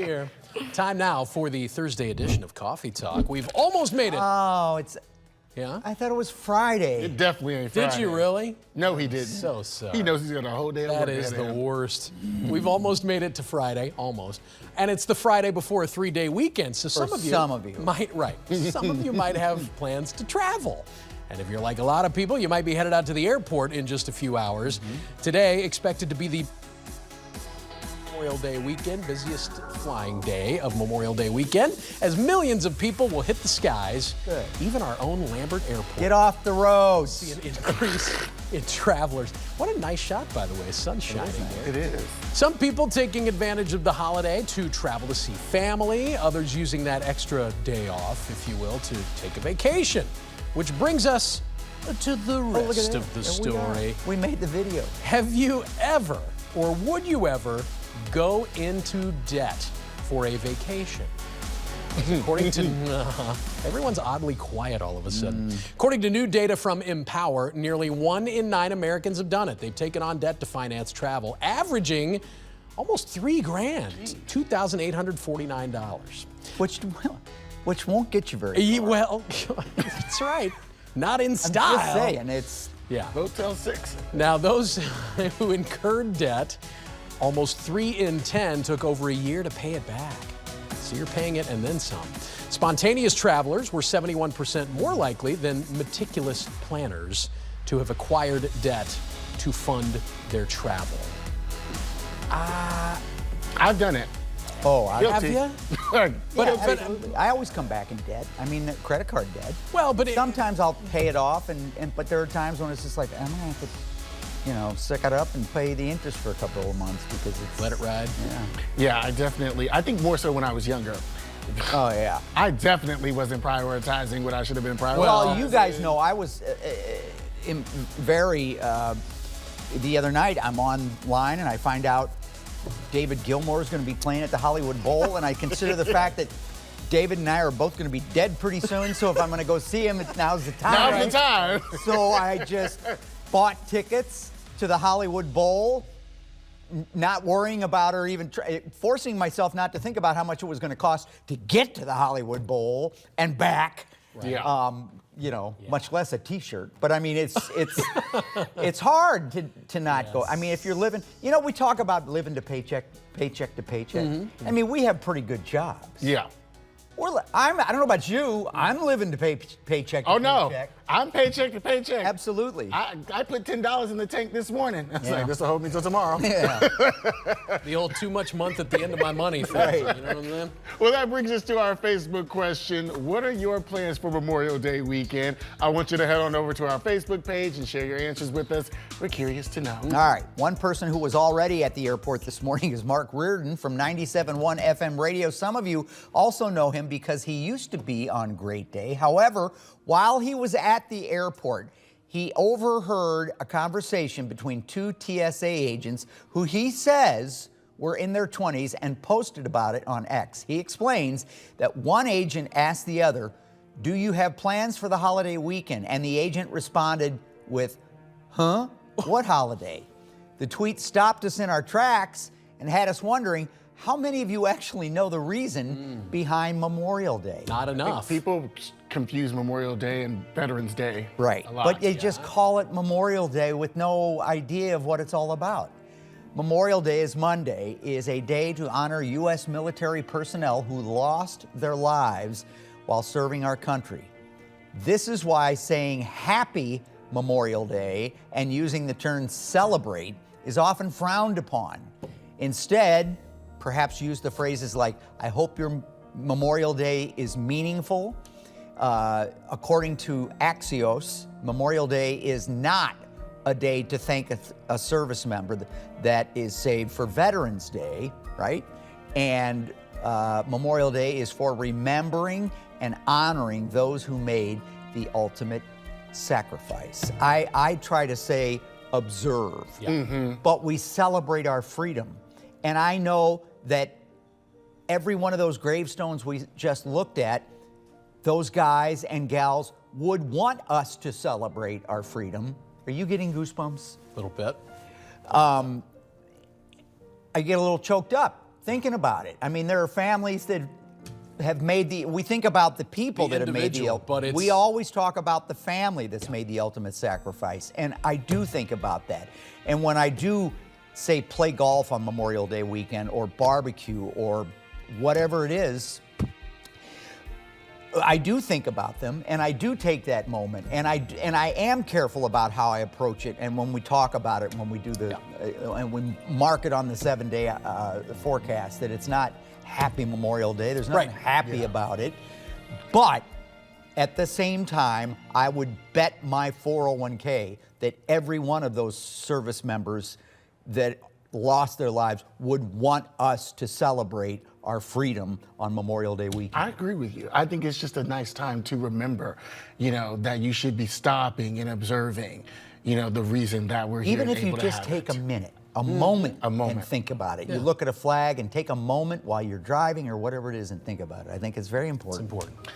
Here. Time now for the Thursday edition of Coffee Talk. We've almost made it. Oh, it's... Yeah? I thought it was Friday. It definitely ain't Friday. Did you really? No, he didn't. So sorry. He knows he's got a whole day of work That is ahead of the him. worst. We've almost made it to Friday, almost. And it's the Friday before a 3-day weekend, so some of you might, some of you might have plans to travel. And if you're like a lot of people, you might be headed out to the airport in just a few hours. Today, expected to be the Memorial Day weekend, busiest flying day of Memorial Day weekend, as millions of people will hit the skies. Good. Even our own Lambert Airport. Get off the road. See an increase in travelers. What a nice shot, by the way. Sun shining there. It is. Some people taking advantage of the holiday to travel to see family, others using that extra day off, if you will, to take a vacation. Which brings us to the rest of the story. We made the video. Have you ever, or would you ever, go into debt for a vacation? According to everyone's oddly quiet all of a sudden. According to new data from Empower, nearly 1 in 9 Americans have done it. They've taken on debt to finance travel, averaging almost $3 grand, $2,849. Which won't get you very far. Well, that's right. Not in style. I'm just saying, it's... Yeah. Hotel 6. Now, those who incurred debt, almost 3 in 10 took over a year to pay it back. So you're paying it and then some. Spontaneous travelers were 71% more likely than meticulous planners to have acquired debt to fund their travel. I've done it. Oh, Have you? absolutely. I always come back in debt. I mean, credit card debt. Well, but sometimes I'll pay it off, but there are times when it's just like, I'm gonna have to, suck it up and pay the interest for a couple of months because it's... Let it ride. Yeah, I think more so when I was younger. Oh, yeah. I definitely wasn't prioritizing what I should have been prioritizing. Well, you guys know I was the other night I'm online and I find out David Gilmour is going to be playing at the Hollywood Bowl, and I consider the fact that David and I are both going to be dead pretty soon, so if I'm going to go see him, now's the time. Now's the time. So I just bought tickets to the Hollywood Bowl, not worrying about or even forcing myself not to think about how much it was going to cost to get to the Hollywood Bowl and back. Right. Yeah. Much less a T-shirt. But I mean, it's hard to not go. I mean, if you're living, we talk about living to paycheck to paycheck. I mean, we have pretty good jobs. Yeah. I don't know about you. I'm living to paycheck to Oh, no. paycheck. I'm paycheck to paycheck. Absolutely. I put $10 in the tank this morning. I was like, this will hold me till tomorrow. Yeah. The old too much month at the end of my money thing. Right. You know what I'm saying? Well, that brings us to our Facebook question. What are your plans for Memorial Day weekend? I want you to head on over to our Facebook page and share your answers with us. We're curious to know. All right. One person who was already at the airport this morning is Mark Reardon from 97.1 FM radio. Some of you also know him because he used to be on Great Day. However, while he was at the airport, he overheard a conversation between 2 TSA agents who he says were in their 20s and posted about it on X. He explains that one agent asked the other, "Do you have plans for the holiday weekend?" And the agent responded with, "Huh? What holiday?" The tweet stopped us in our tracks and had us wondering, how many of you actually know the reason behind Memorial Day? Not enough. People confuse Memorial Day and Veterans Day. Right, a lot. but they just call it Memorial Day with no idea of what it's all about. Memorial Day is Monday, is a day to honor U.S. military personnel who lost their lives while serving our country. This is why saying Happy Memorial Day and using the term celebrate is often frowned upon. Instead, perhaps use the phrases like, I hope your Memorial Day is meaningful. According to Axios, Memorial Day is not a day to thank a service member that is saved for Veterans Day, right? And Memorial Day is for remembering and honoring those who made the ultimate sacrifice. I try to say observe, but we celebrate our freedom. And I know that every one of those gravestones we just looked at, those guys and gals would want us to celebrate our freedom. Are you getting goosebumps? A little bit. I get a little choked up thinking about it. I mean, there are families that have made we think about the people that have made but we always talk about the family that's made the ultimate sacrifice. And I do think about that. And when I do, say, play golf on Memorial Day weekend or barbecue or whatever it is, I do think about them, and I do take that moment, and I am careful about how I approach it. And when we talk about it, when we do and we mark it on the 7-day forecast, that it's not Happy Memorial Day. There's nothing happy about it. But at the same time, I would bet my 401k that every one of those service members that lost their lives would want us to celebrate our freedom on Memorial Day weekend. I agree with you. I think it's just a nice time to remember, that you should be stopping and observing, the reason that we're here. Even if you just take a minute, a moment, and think about it. Yeah. You look at a flag and take a moment while you're driving or whatever it is and think about it. I think it's very important. It's important.